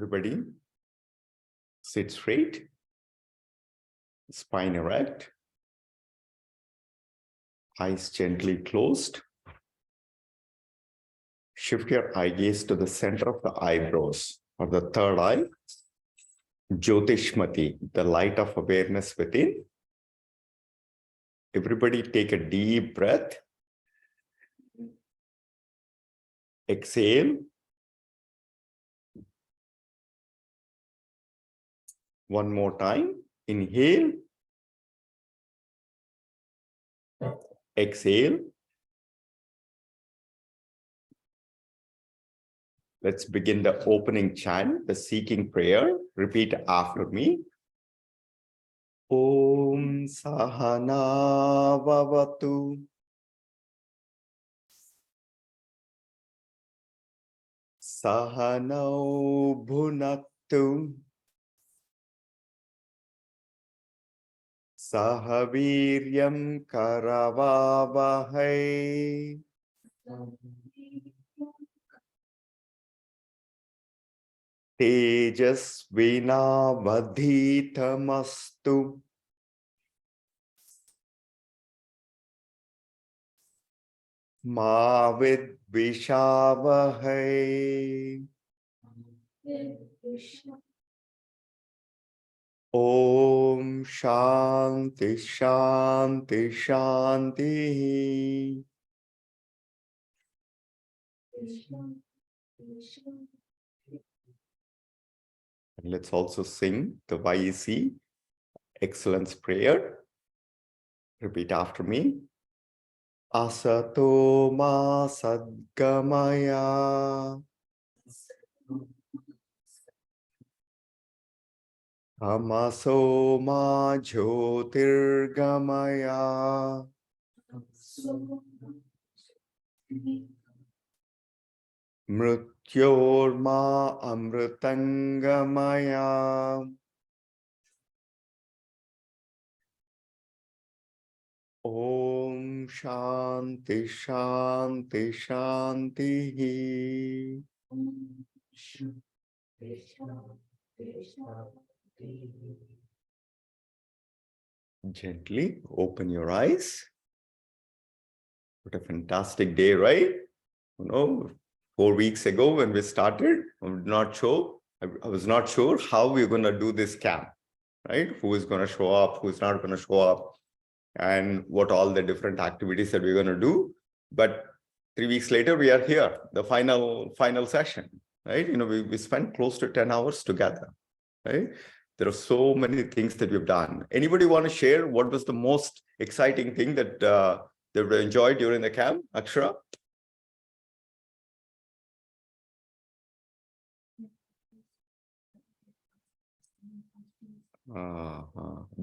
Everybody, sit straight, spine erect, eyes gently closed. Shift your eye gaze to the center of the eyebrows or the third eye. Jyotishmati, the light of awareness within. Everybody take a deep breath. Exhale. One more time. Inhale. Exhale. Let's begin the opening chant, the seeking prayer. Repeat after me. Om Sahana Vavatu. Sahanau Bhunaktu. Sahaviryam Karavavahai. Tejasvinavadhitamastu. Ma vidvishavahai. Om Shanti Shanti Shanti. And let's also sing the YEC Excellence Prayer. Repeat after me. Asato ma sadgamaya. Tamaso ma jyotirgamaya. Mrityorma amritangamaya. Om Shanti Shanti Shanti. Gently open your eyes. What a fantastic day, right? 4 weeks ago when we started, I was not sure how we're going to do this camp, right? Who is going to show up, who is not going to show up, and what all the different activities that we're going to do. But 3 weeks later, we are here, the final session, right? We spent close to 10 hours together, right? There are so many things that we've done. Anybody want to share what was the most exciting thing that they enjoyed during the camp? Akshara?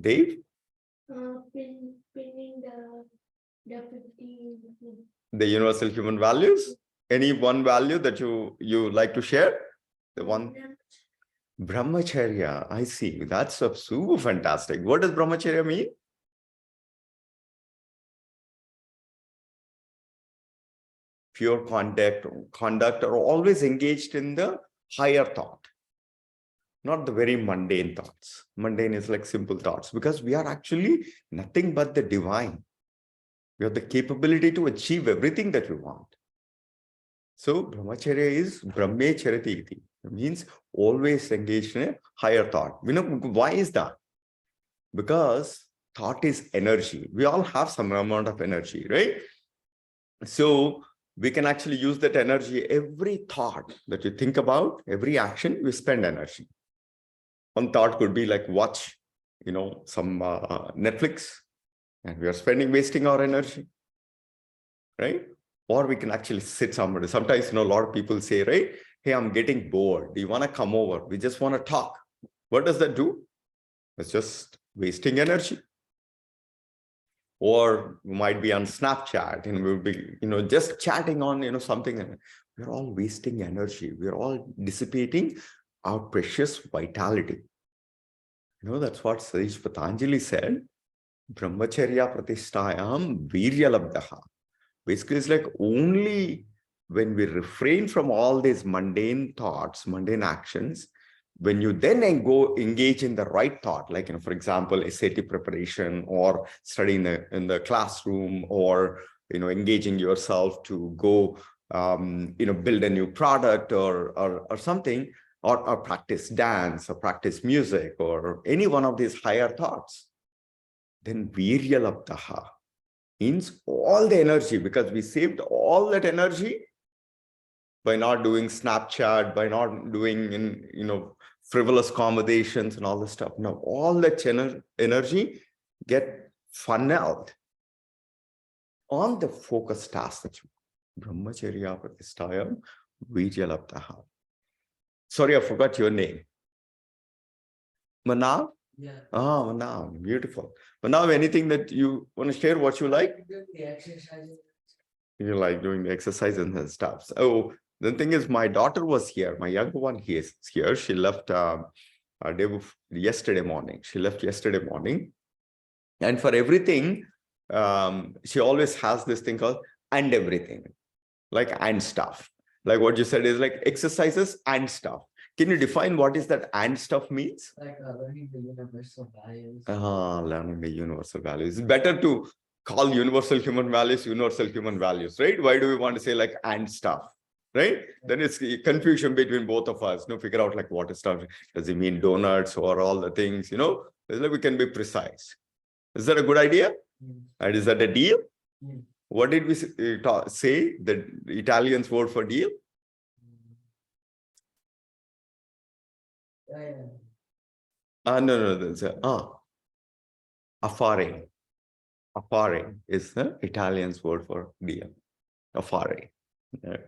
Dave? Pinning the 15. The universal human values. Any one value that you like to share? The one? Brahmacharya. I see. That's super fantastic. What does Brahmacharya mean? Pure conduct or always engaged in the higher thought. Not the very mundane thoughts. Mundane is like simple thoughts because we are actually nothing but the divine. We have the capability to achieve everything that we want. So Brahmacharya is Brahme Charati iti. It means always engaged in a higher thought. Why is that? Because thought is energy. We all have some amount of energy, right? So we can actually use that energy. Every thought that you think about, every action, we spend energy. One thought could be like watch, some Netflix, and we are wasting our energy, right? Or we can actually sit somewhere. Sometimes, a lot of people say, right, hey, I'm getting bored. Do you want to come over? We just want to talk. What does that do? It's just wasting energy. Or we might be on Snapchat and we'll be, just chatting on, something. We're all wasting energy. We're all dissipating our precious vitality. That's what Sage Patanjali said. Brahmacharya pratishtayam viryalabdaha. Basically, it's like only when we refrain from all these mundane thoughts, mundane actions, when you then go engage in the right thought, like, for example, SAT preparation or studying in the classroom, or, engaging yourself to go, build a new product or something, or practice dance or practice music or any one of these higher thoughts, then virya means all the energy, because we saved all that energy by not doing Snapchat, by not doing frivolous accommodations and all this stuff. No, all that energy get funneled on the focused task that you brahmacharya pratisthayam virya. Sorry, I forgot your name. Manav? Yeah. Ah, Manav, beautiful. Manav, anything that you want to share what you like? The exercises. You like doing the exercises and stuff. Oh, the thing is, my daughter was here. My younger one, he is here. She left yesterday morning. She left yesterday morning. And for everything, she always has this thing called and everything, like and stuff. Like what you said is like exercises and stuff. Can you define what is that and stuff means? Like learning the universal values. Learning the universal values. It's better to call universal human values, right? Why do we want to say like and stuff, right? Then it's confusion between both of us. Figure out like what is stuff. Does it mean donuts or all the things? It's like we can be precise. Is that a good idea? And is that a deal? What did we say? The Italian's word for deal? No, that's affare. Affare is the Italian's word for deal. Affare. Yeah.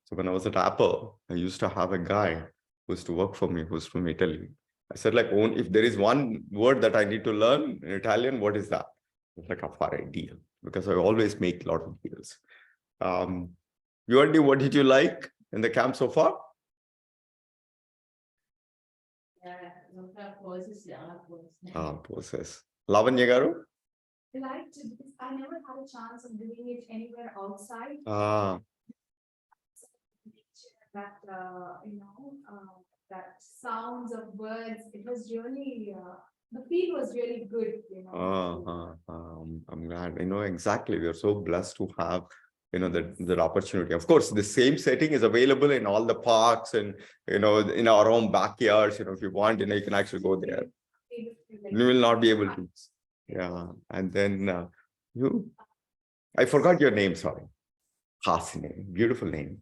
So when I was at Apple, I used to have a guy who used to work for me, who's from Italy. I said, like, if there is one word that I need to learn in Italian, what is that? It's like affare, deal, because I always make a lot of deals. What did you like in the camp so far? Poses. Lavanya garu? I liked it because I never had a chance of doing it anywhere outside. That that sounds of birds. It was really the feel was really good. I'm glad. Exactly. We are so blessed to have that opportunity. Of course, the same setting is available in all the parks and in our own backyards. If you want, you can actually go there. You will not be able to. Yeah. And then I forgot your name, sorry. Hasini, beautiful name.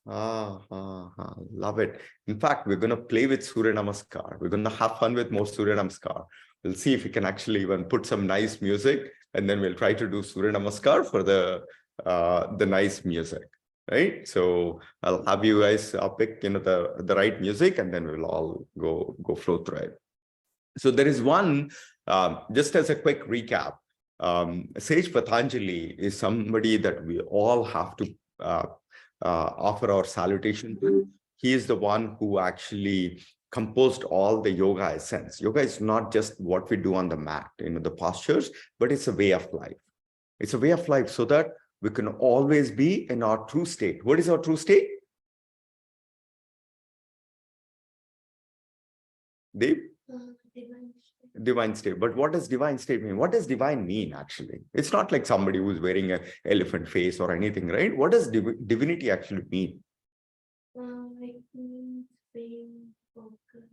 Love it. In fact, we're going to play with Surya Namaskar. We're going to have fun with more Surya Namaskar. We'll see if we can actually even put some nice music, and then we'll try to do Surya Namaskar for the nice music, right? So I'll have you guys pick the right music, and then we'll all go flow through it. So there is one, just as a quick recap, Sage Patanjali is somebody that we all have to offer our salutation to. He is the one who actually composed all the yoga essence. Yoga is not just what we do on the mat, the postures, but it's a way of life. It's a way of life so that we can always be in our true state. What is our true state? Dev? Divine state. But what does divine state mean? What does divine mean, actually? It's not like somebody who's wearing an elephant face or anything, right? What does divinity actually mean? Like being focused.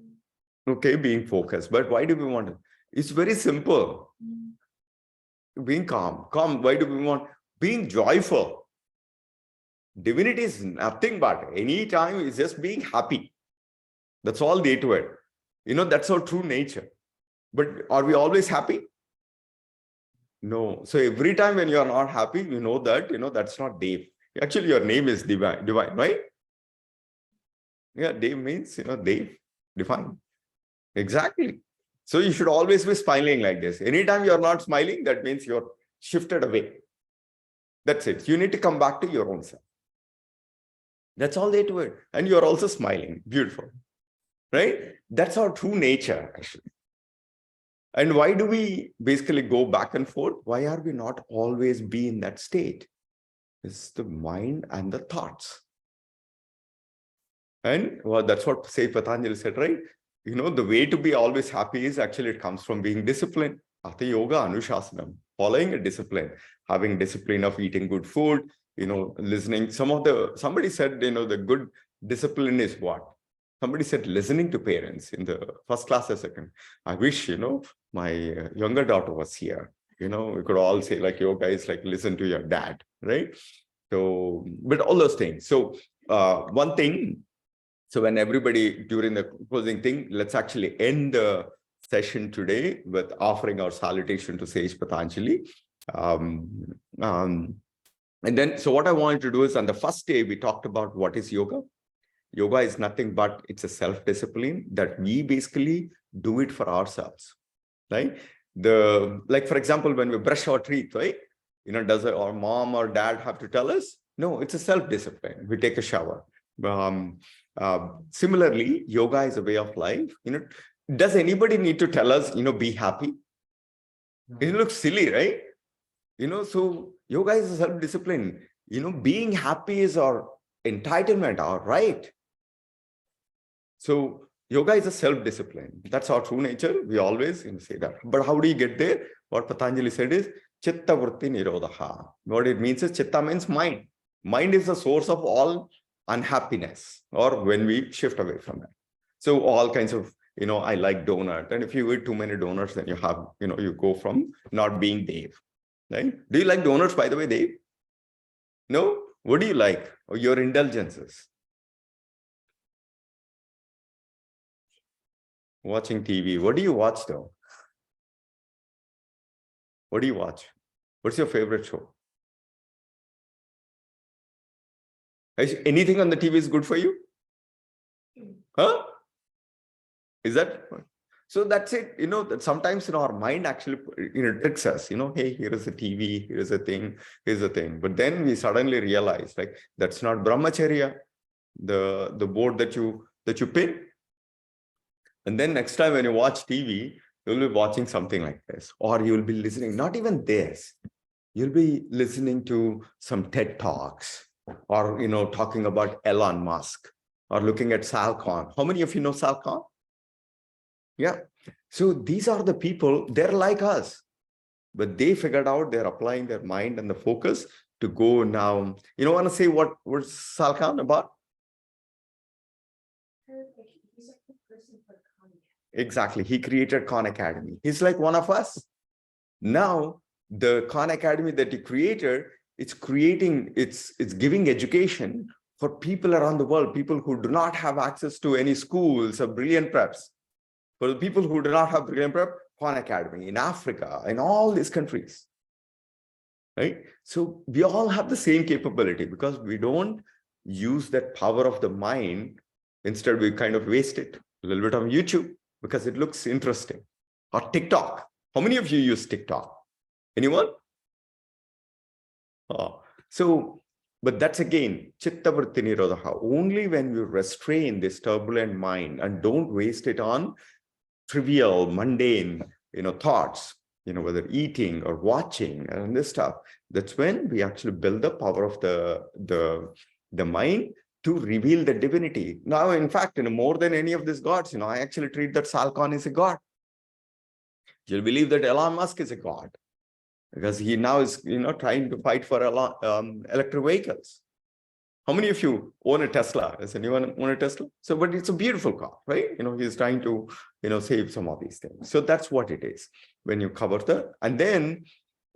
Okay, being focused. But why do we want it? It's very simple. Being calm. Calm. Why do we want? Being joyful. Divinity is nothing but any time is just being happy. That's all there to it. That's our true nature. But are we always happy? No. So every time when you are not happy, you know that, that's not Dev. Actually, your name is divine, right? Yeah, Dev means, Dev, divine. Exactly. So you should always be smiling like this. Anytime you're not smiling, that means you're shifted away. That's it. You need to come back to your own self. That's all there to it. And you're also smiling. Beautiful. Right? That's our true nature, actually. And why do we basically go back and forth? Why are we not always be in that state? It's the mind and the thoughts. And well, that's what say Patanjali said, right? The way to be always happy is actually it comes from being disciplined. Ati yoga anushasanam, following a discipline, having discipline of eating good food, listening. Somebody said, the good discipline is what? Somebody said listening to parents in the first class or second. I wish, my younger daughter was here. We could all say like, yoga is like listen to your dad, right? So, but all those things. So one thing, so when everybody during the closing thing, let's actually end the session today with offering our salutation to Sage Patanjali. And then, so what I wanted to do is on the first day, we talked about what is yoga. Yoga is nothing but it's a self-discipline that we basically do it for ourselves, right? Like, for example, when we brush our teeth, right? Does our mom or dad have to tell us? No, it's a self-discipline. We take a shower. Similarly, yoga is a way of life. Does anybody need to tell us, be happy? It looks silly, right? So yoga is a self-discipline. Being happy is our entitlement, our right. So yoga is a self-discipline. That's our true nature. We always say that. But how do you get there? What Patanjali said is chitta vritti nirodha. What it means is chitta means mind. Mind is the source of all unhappiness, or when we shift away from it. So all kinds of, I like donut. And if you eat too many donuts, then you have, you go from not being Dave. Right? Do you like donuts, by the way, Dave? No? What do you like? Or your indulgences? Watching TV. What do you watch though? What do you watch? What's your favorite show? Anything on the TV is good for you? Huh? Is that? So that's it. That sometimes our mind actually tricks us. Hey, here is a TV, here is a thing, here's a thing. But then we suddenly realize like that's not brahmacharya, the board that you pin. And then next time when you watch TV, you'll be watching something like this, or you'll be listening, not even this. You'll be listening to some TED Talks, or, talking about Elon Musk, or looking at Sal Khan. How many of you know Sal Khan? Yeah. So these are the people, they're like us, but they figured out they're applying their mind and the focus to go now. Want to say what was Sal Khan about? Exactly. He created Khan Academy. He's like one of us. Now, the Khan Academy that he created, it's giving education for people around the world, people who do not have access to any schools or BrillliantPreps. For the people who do not have BrillliantPrep, Khan Academy in Africa, in all these countries. Right? So we all have the same capability because we don't use that power of the mind. Instead, we kind of waste it. A little bit on YouTube because it looks interesting. Or TikTok. How many of you use TikTok? Anyone? But that's again, chitta vritti nirodha. Only when you restrain this turbulent mind and don't waste it on trivial, mundane, thoughts, whether eating or watching and this stuff, that's when we actually build the power of the mind to reveal the divinity. Now, in fact, more than any of these gods, I actually treat that Sal Khan is a god. You'll believe that Elon Musk is a god because he now is, trying to fight for electric vehicles. How many of you own a Tesla? Does anyone own a Tesla? So, but it's a beautiful car, right? He's trying to, save some of these things. So that's what it is when you cover and then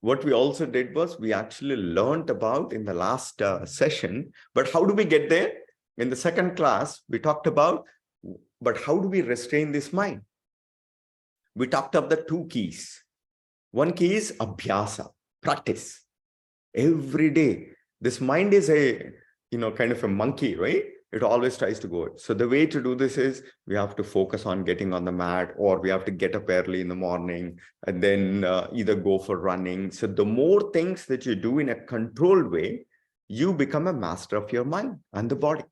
what we also did was we actually learned about in the last session, but how do we get there? In the second class, we talked about, but how do we restrain this mind? We talked about the two keys. One key is abhyasa, practice. Every day, this mind is a, kind of a monkey, right? It always tries to go. So the way to do this is we have to focus on getting on the mat, or we have to get up early in the morning and then either go for running. So the more things that you do in a controlled way, you become a master of your mind and the body.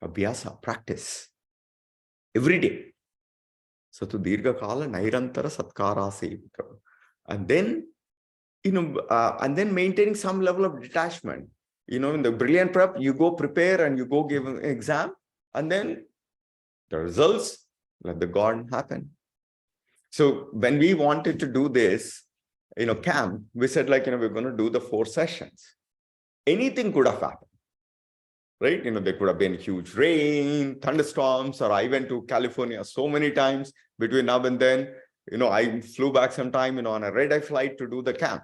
Abhyasa, practice. Every day. So to dirgha kala nairantara satkara sevika. And then, and then maintaining some level of detachment. In the BrillliantPrep, you go prepare and you go give an exam. And then the results, let the God happen. So when we wanted to do this, camp, we said like, we're going to do the 4 sessions. Anything could have happened, right? There could have been huge rain, thunderstorms, or I went to California so many times between now and then. I flew back sometime, on a red-eye flight to do the camp.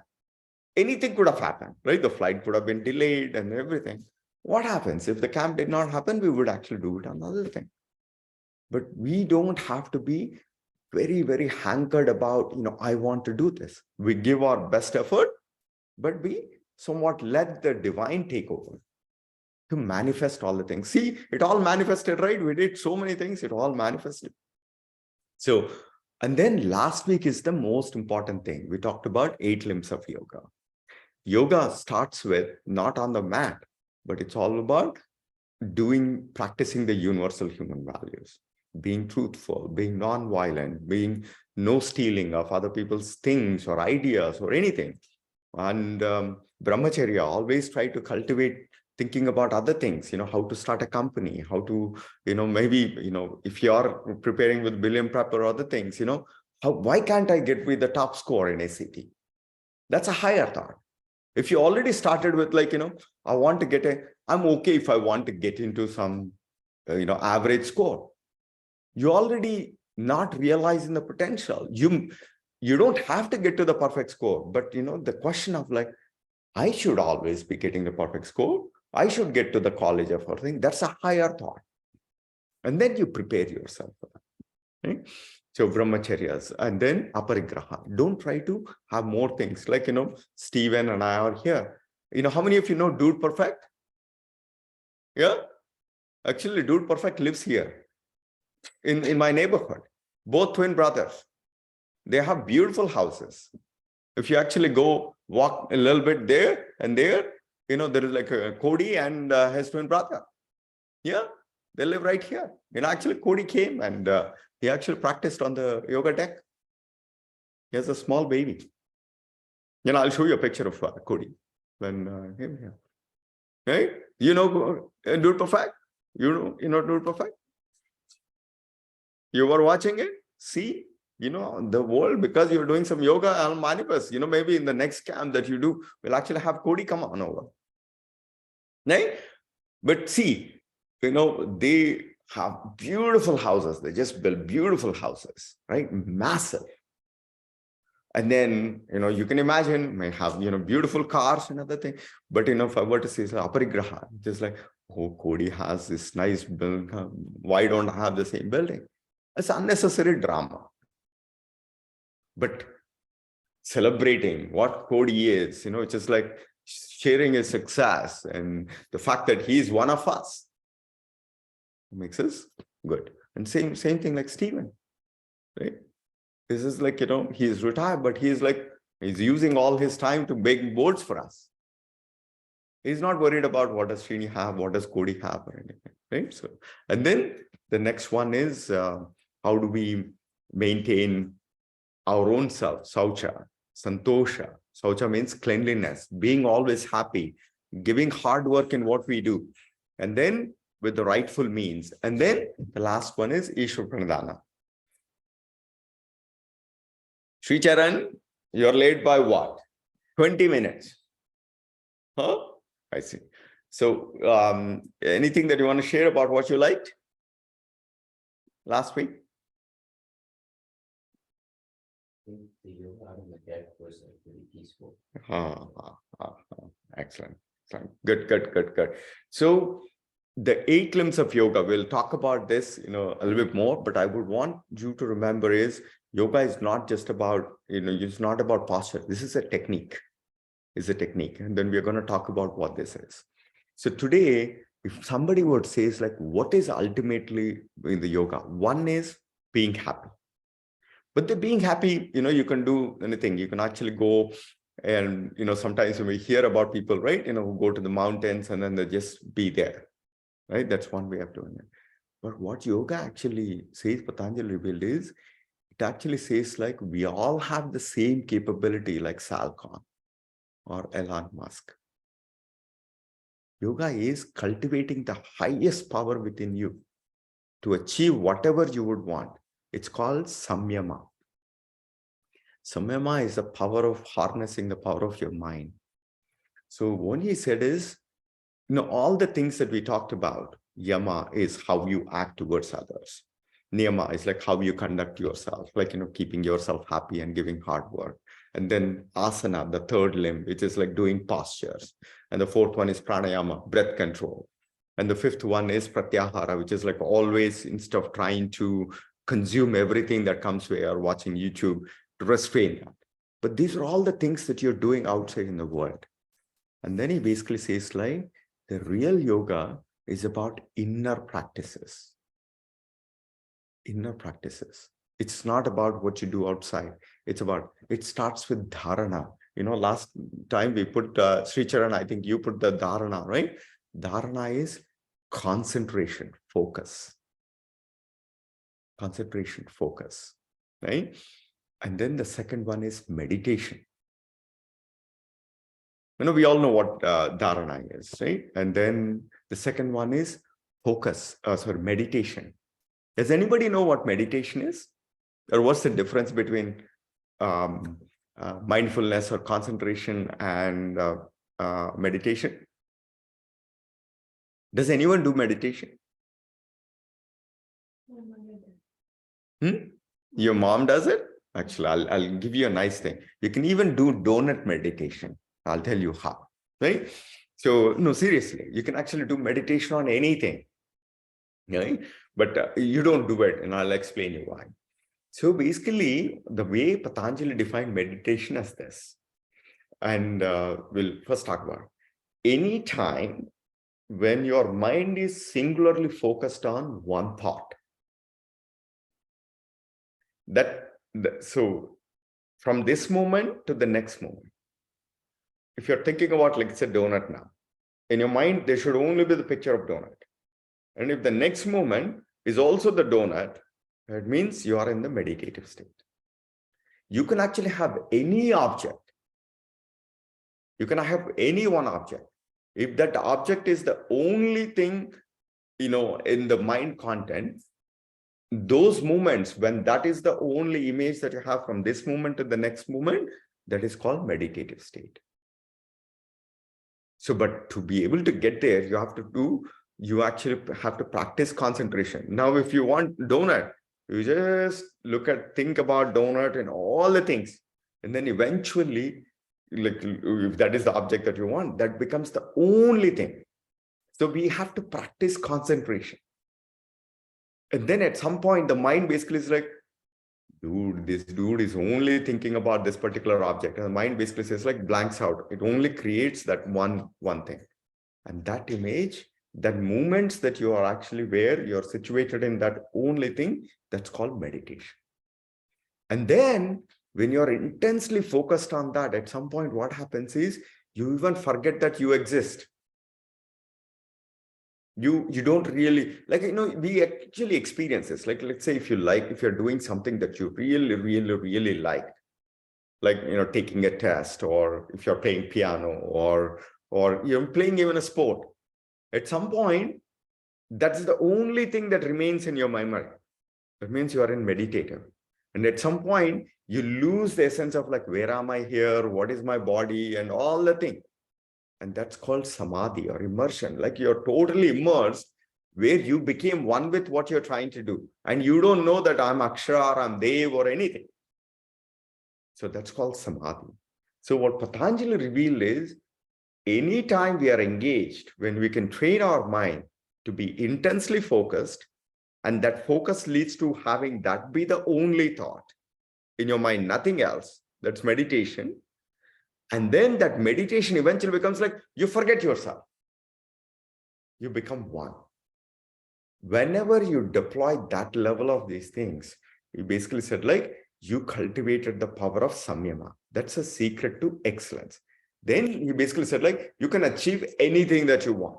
Anything could have happened, right? The flight could have been delayed and everything. What happens if the camp did not happen? We would actually do it another thing. But we don't have to be very, very hankered about, I want to do this. We give our best effort, but we somewhat let the divine take over to manifest all the things. See, it all manifested, right? We did so many things, it all manifested. So, and then last week is the most important thing. We talked about 8 limbs of yoga. Yoga starts with not on the mat, but it's all about practicing the universal human values, being truthful, being non-violent, being no stealing of other people's things or ideas or anything. And brahmacharya, always try to cultivate thinking about other things, how to start a company, how to, maybe, if you are preparing with BrillliantPrep or other things, why can't I get with the top score in ACT? That's a higher thought. If you already started with like, I want to get I'm okay if I want to get into some, average score. You already not realizing the potential. You don't have to get to the perfect score, but the question of like, I should always be getting the perfect score. I should get to the college of a thing. That's a higher thought. And then you prepare yourself for that. Right? So brahmacharyas, and then aparigraha. Don't try to have more things like, Stephen and I are here. How many of you know Dude Perfect? Yeah. Actually, Dude Perfect lives here in my neighborhood. Both twin brothers. They have beautiful houses. If you actually go walk a little bit there and there, there is like a Cody and his twin brother. Yeah, they live right here. Actually, Cody came and he actually practiced on the yoga deck. He has a small baby. I'll show you a picture of Cody when him here. Right? Dude Perfect? You know Dude Perfect? You were watching it? See? The world, because you're doing some yoga, I'll manifest. Maybe in the next camp that you do, we'll actually have Cody come on over. Right? But see, they have beautiful houses. They just build beautiful houses, right? Massive. And then, you can imagine, may have, beautiful cars and other thing. But, if I were to say, so aparigraha, just like, oh, Cody has this nice building. Why don't I have the same building? It's unnecessary drama. But celebrating what Cody is, just like sharing his success and the fact that he's one of us makes us good. And same thing like Stephen, right? This is like, he's retired, but he's using all his time to make boards for us. He's not worried about what does Srini have, what does Cody have or anything, right? So, and then the next one is how do we maintain our own self, saucha, santosha. Saucha means cleanliness, being always happy, giving hard work in what we do, and then with the rightful means. And then the last one is Ishwar Pranadhana. Sri Charan, you're late by what? 20 minutes. Huh? I see. So anything that you want to share about what you liked last week? The yoga out of the deck was like really peaceful. Excellent. Good. So the 8 limbs of yoga, we'll talk about this, a little bit more, but I would want you to remember is yoga is not just about, it's not about posture. This is a technique. It's a technique. And then we're going to talk about what this is. So today, if somebody would say, is like, what is ultimately in the yoga? One is being happy. But the being happy, you can do anything. You can actually go and, sometimes when we hear about people, right, who go to the mountains and then they just be there, right? That's one way of doing it. But what yoga actually says, Patanjali revealed is, it actually says like, we all have the same capability like Sal Khan or Elon Musk. Yoga is cultivating the highest power within you. to achieve whatever you would want. It's called Samyama. Samyama is the power of harnessing the power of your mind. So what he said is, all the things that we talked about, yama is how you act towards others. Niyama is like how you conduct yourself, like, keeping yourself happy and giving hard work. And then asana, the third limb, which is like doing postures. And the fourth one is pranayama, breath control. And the fifth one is pratyahara, which is like always, instead of trying to consume everything that comes where you're watching YouTube, to restrain that. But these are all the things that you're doing outside in the world. And then he basically says like, the real yoga is about inner practices. Inner practices. It's not about what you do outside. It starts with dharana. Last time we put Sri Charan, I think you put the dharana, right? Dharana is concentration, focus. Concentration, focus, right? And then the second one is meditation. We all know what Dharana is, right? And then the second one is meditation. Does anybody know what meditation is? Or what's the difference between mindfulness or concentration and meditation? Does anyone do meditation? Your mom does it? Actually, I'll give you a nice thing. You can even do donut meditation. I'll tell you how, right? So, no, seriously, you can actually do meditation on anything, right? But you don't do it, and I'll explain you why. So basically, the way Patanjali defined meditation as this, and we'll first talk about any time when your mind is singularly focused on one thought. So from this moment to the next moment, if you're thinking about, like, it's a donut now, in your mind, there should only be the picture of donut. And if the next moment is also the donut, that means you are in the meditative state. You can actually have any object. You can have any one object. If that object is the only thing, in the mind content, those moments when that is the only image that you have from this moment to the next moment, that is called meditative state. So, but to be able to get there, you actually have to practice concentration. Now, if you want donut, you just think about donut and all the things. And then eventually, like, if that is the object that you want, that becomes the only thing. So we have to practice concentration. And then at some point, the mind basically is like, dude, this dude is only thinking about this particular object. And the mind basically says, like, blanks out. It only creates that one thing. And that image, that moments that you are actually where you're situated in that only thing, that's called meditation. And then when you're intensely focused on that, at some point, what happens is you even forget that you exist. You don't really, like, we actually experience this. Like, let's say if you're doing something that you really, really, really like taking a test, or if you're playing piano, or you're playing even a sport, at some point, that's the only thing that remains in your memory. That means you are in meditative. And at some point, you lose the essence of, like, where am I here? What is my body? And all the thing. And that's called Samadhi or immersion. Like, you're totally immersed, where you became one with what you're trying to do. And you don't know that I'm Akshara or I'm Dev or anything. So that's called Samadhi. So what Patanjali revealed is, anytime we are engaged, when we can train our mind to be intensely focused, and that focus leads to having that be the only thought in your mind, nothing else, that's meditation. And then that meditation eventually becomes like, you forget yourself. You become one. Whenever you deploy that level of these things, you basically said, like, you cultivated the power of Samyama. That's a secret to excellence. Then he basically said, like, you can achieve anything that you want.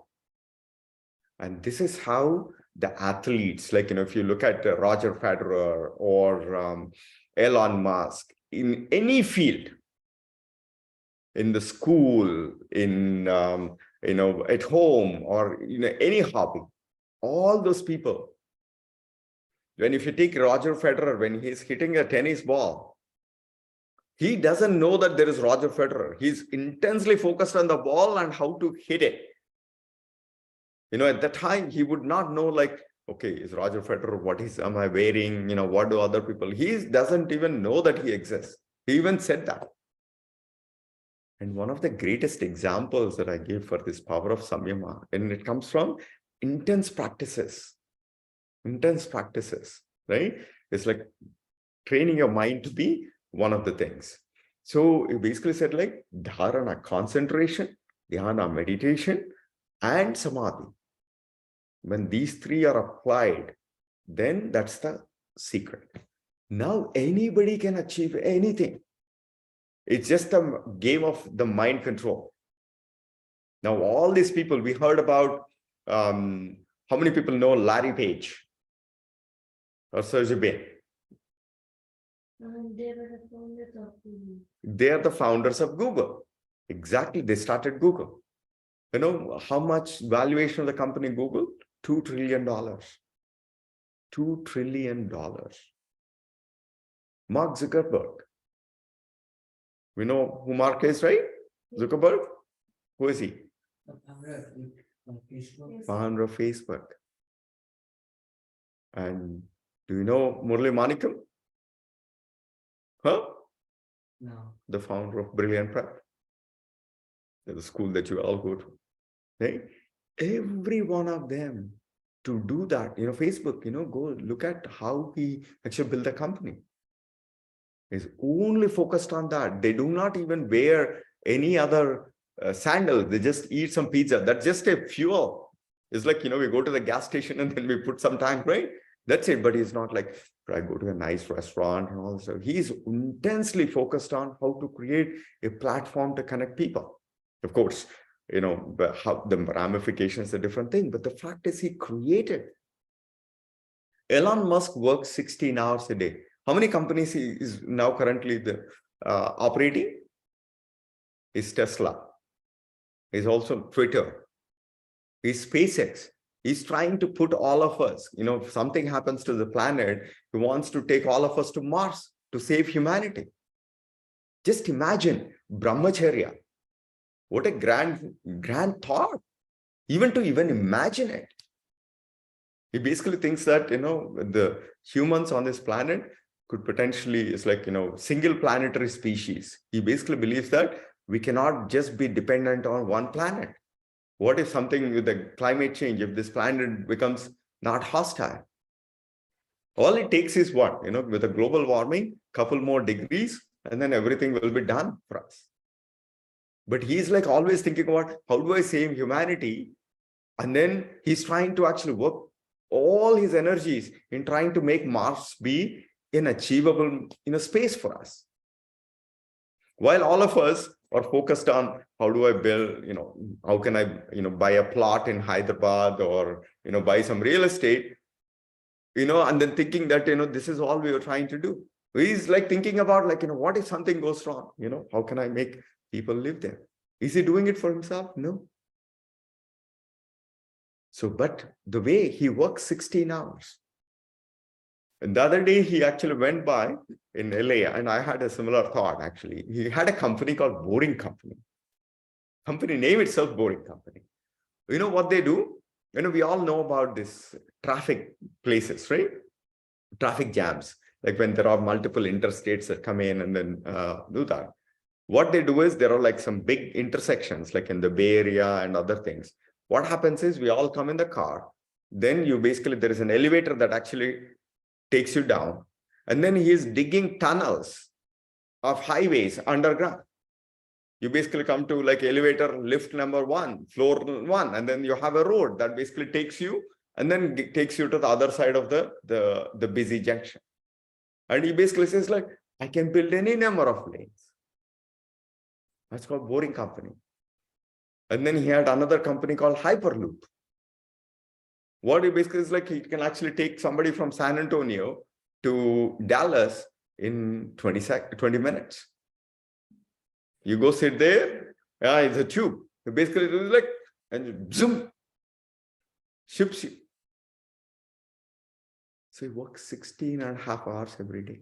And this is how the athletes, like, if you look at Roger Federer or Elon Musk, in any field, in the school, in, at home, or, any hobby, all those people, When if you take Roger Federer, when he's hitting a tennis ball, he doesn't know that there is Roger Federer. He's intensely focused on the ball and how to hit it. At the time, he would not know like, okay, is Roger Federer, am I wearing? What do other people? He doesn't even know that he exists. He even said that. And one of the greatest examples that I give for this power of Samyama, and it comes from intense practices, right? It's like training your mind to be one of the things. So it basically said like Dharana, concentration, Dhyana, meditation, and Samadhi. When these three are applied, then that's the secret. Now anybody can achieve anything. It's just a game of the mind control. Now all these people, we heard about, how many people know Larry Page or Sergey Brin? They were the founders of Google. They are the founders of Google. Exactly, they started Google. You know how much valuation of the company Google? $2 trillion. $2 trillion. Mark Zuckerberg. We know who Mark is, right? Zuckerberg? Who is he? Founder of Facebook. And do you know Murli Manikam? Huh? No. The founder of BrillliantPrep. The school that you all go to. Right? Every one of them to do that. Facebook, go look at how he actually built the company. Is only focused on that. They do not even wear any other sandals. They just eat some pizza. That's just a fuel. It's like, we go to the gas station and then we put some tank, right? That's it. But he's not like, I go to a nice restaurant and all. So he's intensely focused on how to create a platform to connect people. Of course, how the ramifications are a different thing. But the fact is he created. Elon Musk works 16 hours a day. How many companies he is now currently operating? Is Tesla. Is also Twitter. Is SpaceX. He's trying to put all of us, if something happens to the planet, he wants to take all of us to Mars to save humanity. Just imagine Brahmacharya. What a grand thought. Even to imagine it. He basically thinks that, the humans on this planet could potentially, it's like, single planetary species. He basically believes that we cannot just be dependent on one planet. What if something with the climate change, if this planet becomes not hostile? All it takes is what? With a global warming, couple more degrees, and then everything will be done for us. But he's like always thinking about how do I save humanity? And then he's trying to actually work all his energies in trying to make Mars be an achievable space for us. While all of us are focused on how do I build, how can I, buy a plot in Hyderabad or, buy some real estate, and then thinking that, this is all we were trying to do. He's like thinking about like, what if something goes wrong? How can I make people live there? Is he doing it for himself? No. So, but the way he works 16 hours. And the other day, he actually went by in LA, and I had a similar thought, actually. He had a company called Boring Company. Company name itself, Boring Company. You know what they do? We all know about this traffic places, right? Traffic jams, like when there are multiple interstates that come in and then do that. What they do is there are like some big intersections, like in the Bay Area and other things. What happens is we all come in the car. Then there is an elevator that actually takes you down. And then he is digging tunnels of highways underground. You basically come to like elevator lift number 1, floor 1, and then you have a road that basically takes you and then takes you to the other side of the busy junction. And he basically says like, I can build any number of lanes. That's called Boring Company. And then he had another company called Hyperloop. What he basically is like, he can actually take somebody from San Antonio to Dallas in 20 minutes. You go sit there, it's a tube. You basically do like, and zoom, ships you. So he works 16 and a half hours every day.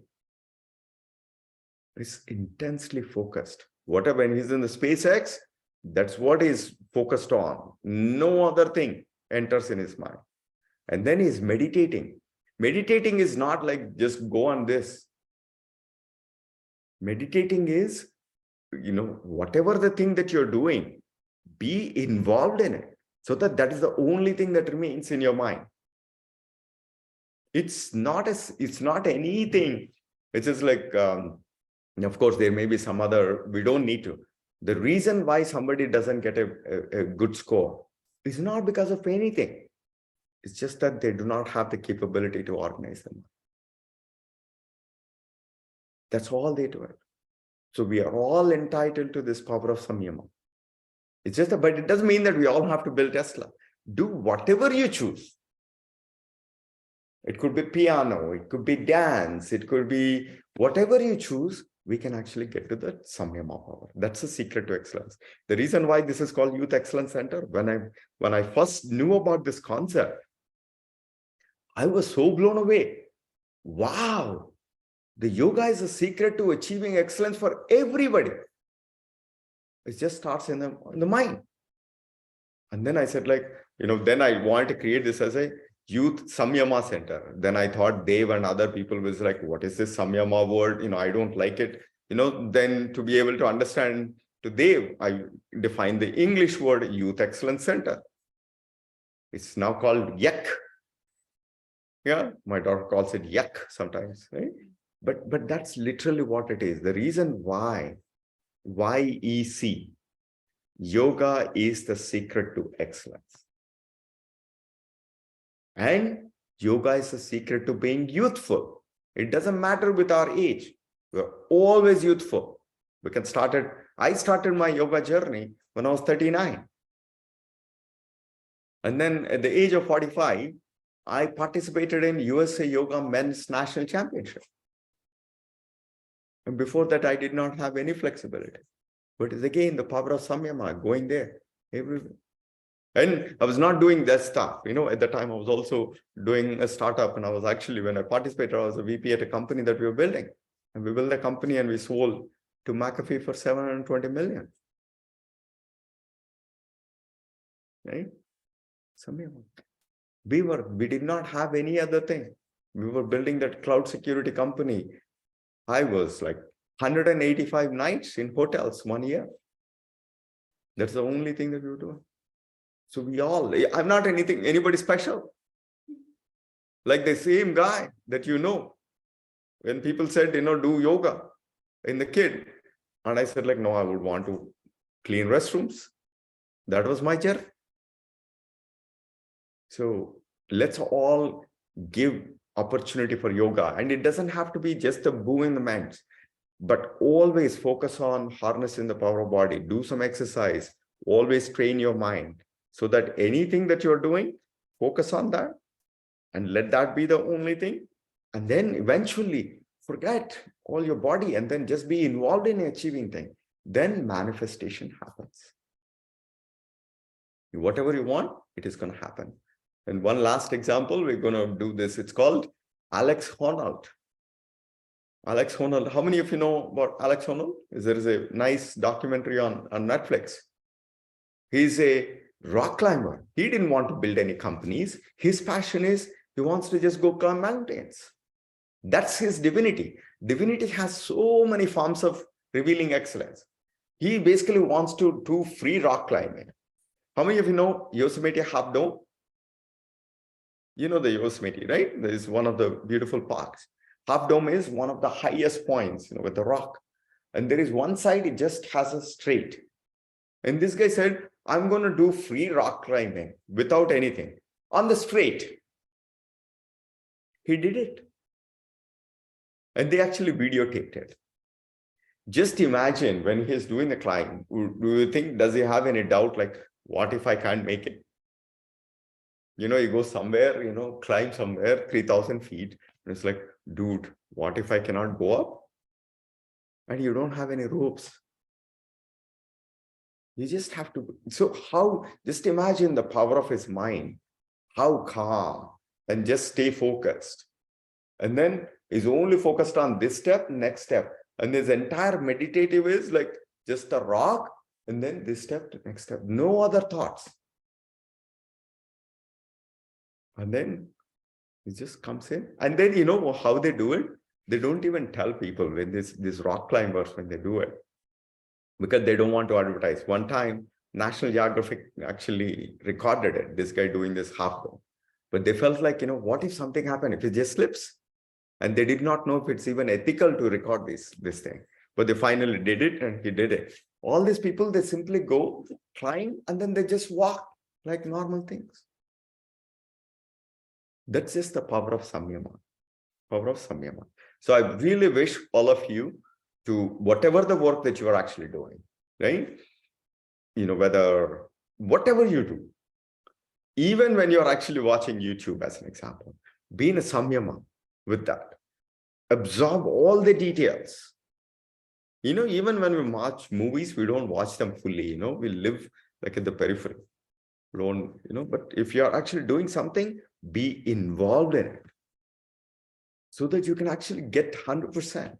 He's intensely focused. Whatever, when he's in the SpaceX, that's what he's focused on. No other thing enters in his mind. And then he's meditating. Meditating is not like just go on this. Meditating is, whatever the thing that you're doing, be involved in it, so that that is the only thing that remains in your mind. It's not anything. It's just like, of course, there may be some other, we don't need to. The reason why somebody doesn't get a good score is not because of anything. It's just that they do not have the capability to organize them. That's all they do. So we are all entitled to this power of Samyama. It's just but it doesn't mean that we all have to build Tesla. Do whatever you choose. It could be piano, it could be dance, it could be whatever you choose, we can actually get to the Samyama power. That's the secret to excellence. The reason why this is called Youth Excellence Center, when I first knew about this concept, I was so blown away. Wow, the yoga is a secret to achieving excellence for everybody. It just starts in the mind. And then I said, then I wanted to create this as a Youth Samyama Center. Then I thought Dev and other people was like, what is this Samyama word? I don't like it. Then to be able to understand to Dev, I defined the English word Youth Excellence Center. It's now called YEC. Yeah, my daughter calls it YEC sometimes, right? But that's literally what it is. The reason why YEC, yoga is the secret to excellence. And yoga is the secret to being youthful. It doesn't matter with our age. We're always youthful. I started my yoga journey when I was 39. And then at the age of 45, I participated in USA Yoga Men's National Championship. And before that, I did not have any flexibility. But it's again the power of Samyama, going there everywhere. And I was not doing that stuff. At the time, I was also doing a startup. And I was actually, when I participated, I was a VP at a company that we were building. And we built a company and we sold to McAfee for 720 million. Right? Samyama. We did not have any other thing. We were building that cloud security company. I was like 185 nights in hotels 1 year. That's the only thing that we were doing. So I'm not anybody special. Like the same guy that when people said, do yoga in the kid. And I said no, I would want to clean restrooms. That was my journey. So let's all give opportunity for yoga. And it doesn't have to be just a boom in the minds, but always focus on harnessing the power of body. Do some exercise. Always train your mind so that anything that you're doing, focus on that and let that be the only thing. And then eventually forget all your body and then just be involved in achieving things. Then manifestation happens. Whatever you want, it is going to happen. And one last example, we're going to do this. It's called Alex Honnold. Alex Honnold. How many of you know about Alex Honnold? There is a nice documentary on Netflix. He's a rock climber. He didn't want to build any companies. His passion is he wants to just go climb mountains. That's his divinity. Divinity has so many forms of revealing excellence. He basically wants to do free rock climbing. How many of you know Yosemite Half Dome? You know the Yosemite, right? There is one of the beautiful parks. Half Dome is one of the highest points, with the rock. And there is one side, it just has a straight. And this guy said, I'm going to do free rock climbing without anything on the straight. He did it. And they actually videotaped it. Just imagine when he's doing the climb, do you think, does he have any doubt like, what if I can't make it? You go somewhere, climb somewhere, 3,000 feet. And it's like, dude, what if I cannot go up? And you don't have any ropes. You just have to. So just imagine the power of his mind, how calm, and just stay focused. and then is only focused on this step, next step. And this entire meditative is like just a rock, and then this step, next step, no other thoughts. And then it just comes in. And then you know how they do it? They don't even tell people when this rock climbers, when they do it, because they don't want to advertise. One time, National Geographic actually recorded it, this guy doing this half dome. But they felt like, what if something happened, if it just slips? And they did not know if it's even ethical to record this thing. But they finally did it, and he did it. All these people, they simply go, climb, and then they just walk like normal things. That's just the power of Samyama. Power of Samyama. So I really wish all of you to, whatever the work that you are actually doing, right? Whether, whatever you do, even when you're actually watching YouTube as an example, be in a Samyama with that. Absorb all the details. Even when we watch movies, we don't watch them fully, we live like at the periphery. But if you're actually doing something, be involved in it so that you can actually get 100%.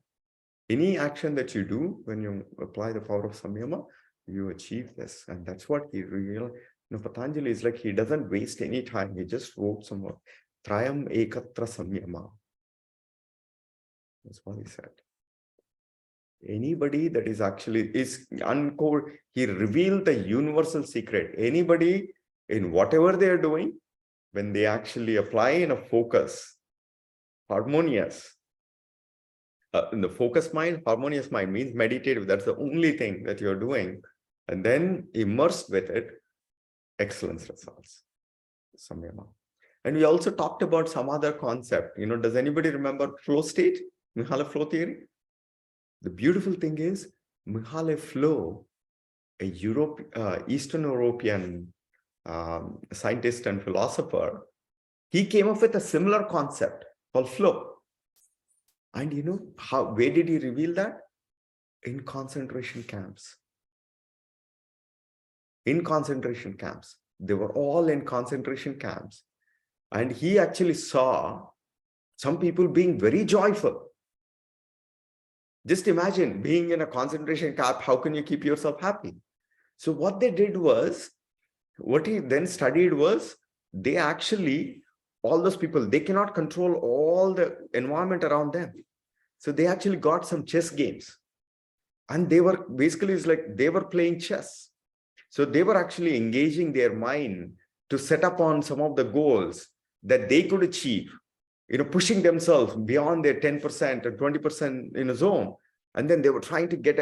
Any action that you do, when you apply the power of Samyama, you achieve this. And that's what he really, Patanjali is like, he doesn't waste any time. He just wrote some more. Trayam ekatra Samyama. That's what he said. Anybody that is actually uncovered, he revealed the universal secret. Anybody in whatever they are doing, when they actually apply in a focus, harmonious, in the focused mind, harmonious mind means meditative. That's the only thing that you're doing. And then immersed with it, excellence results. Samyama. And we also talked about some other concept. Does anybody remember flow state? Mihaly flow theory? The beautiful thing is, Mihaly flow, a Eastern European scientist and philosopher, he came up with a similar concept called flow. And where did he reveal that? In concentration camps. In concentration camps. They were all in concentration camps. And he actually saw some people being very joyful. Just imagine being in a concentration camp. How can you keep yourself happy? So what they did was, what he then studied was, they actually, all those people, they cannot control all the environment around them. So they actually got some chess games. And they were basically, it's like they were playing chess. So they were actually engaging their mind to set up on some of the goals that they could achieve, pushing themselves beyond their 10% or 20% in a zone. And then they were trying to get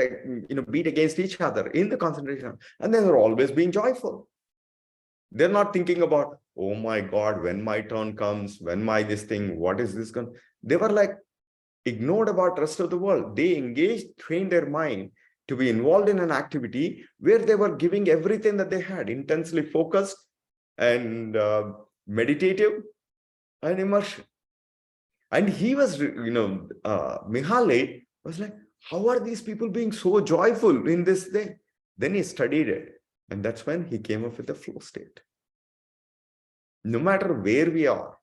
beat against each other in the concentration. And they were always being joyful. They're not thinking about, oh my God, when my turn comes, when this thing, what is this going? They were like ignored about the rest of the world. They engaged, trained their mind to be involved in an activity where they were giving everything that they had, intensely focused and meditative and immersion. And he was, Mihaly was like, how are these people being so joyful in this thing? Then he studied it. And that's when he came up with the flow state. No matter where we are,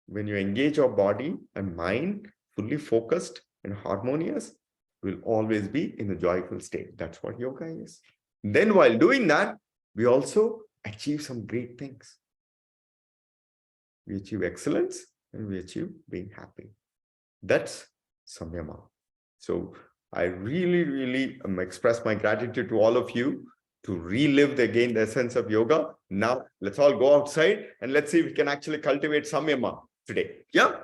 when you engage our body and mind, fully focused and harmonious, we'll always be in a joyful state. That's what yoga is. Then while doing that, we also achieve some great things. We achieve excellence and we achieve being happy. That's Samyama. So I really, really express my gratitude to all of you to relive again the essence of yoga. Now, let's all go outside and let's see if we can actually cultivate Samyama today. Yeah.